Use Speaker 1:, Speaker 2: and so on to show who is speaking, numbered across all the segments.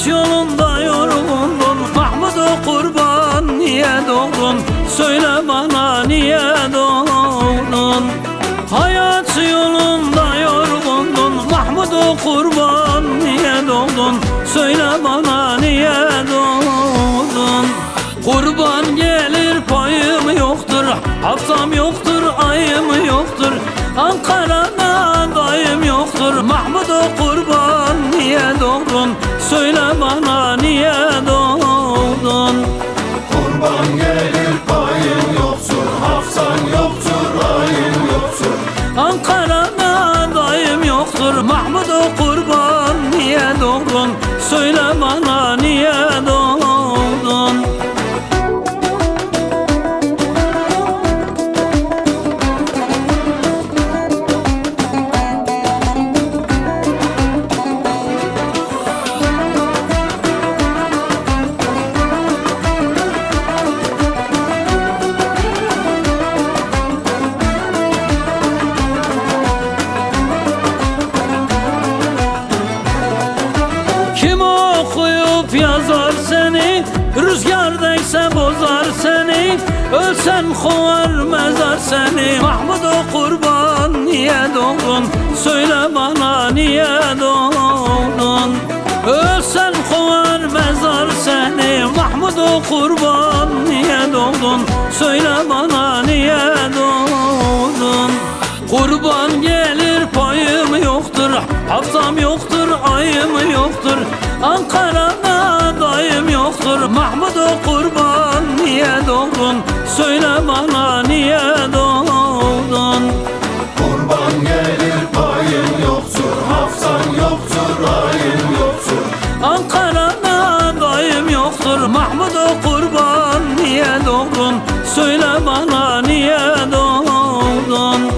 Speaker 1: Yolunda yorgundun Mahmud-u Kurban, niye doğdun? Söyle bana, niye doğdun? Hayat yolunda yorgundun Mahmud-u Kurban, niye doğdun? Söyle bana, niye doğdun? Kurban gelir payım yoktur, haftam yoktur, ayım yoktur, Ankara'da dayım yoktur. Mahmud-u Kurban, niye doğdun? Söyle bana, niye doğdun?
Speaker 2: Kurban gelir payın yoktur, hafsan yoktur, ayın yoktur,
Speaker 1: Ankara'da dayım yoktur. Mahmud-u Kurban, niye doğdun? Söyle bana, niye doğdun? Yazar seni, rüzgar değse bozar seni, ölsen kovar mezar seni. Mahmud-u Kurban, niye doğdun? Söyle bana, niye doğdun? Ölsen kovar mezar seni. Mahmud-u Kurban, niye doğdun? Söyle bana, niye doğdun? Kurban gelir payım yoktur, haftam yoktur, ayım yoktur, Ankara'da dayım yoktur. Mahmud-u Kurban, niye doğdun? Söyle bana, niye doğdun?
Speaker 2: kurban gelir payın yoktur, hafsan yoktur, ayın yoktur,
Speaker 1: Ankara'da dayım yoktur. Mahmud-u Kurban, niye doğdun? Söyle bana, niye doğdun?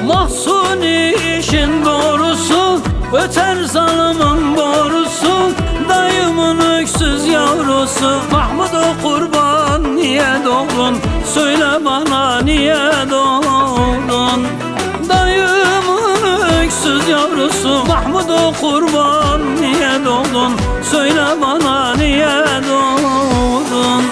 Speaker 1: Mahsuni işin doğrusu, öter zalımın borusu, dayımın öksüz yavrusu. Mahmud-u Kurban, niye doğdun? Söyle bana, niye doğdun? Dayımın öksüz yavrusu. Mahmud-u Kurban, niye doğdun? Söyle bana, niye doğdun?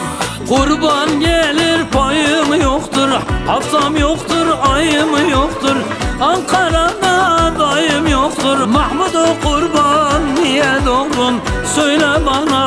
Speaker 1: Kurban gelir payım yoktur, haftam yoktur, ayım yoktur, Ankara'da dayım yoktur. Mahmud-u Kurban, niye doğdun? Söyle bana,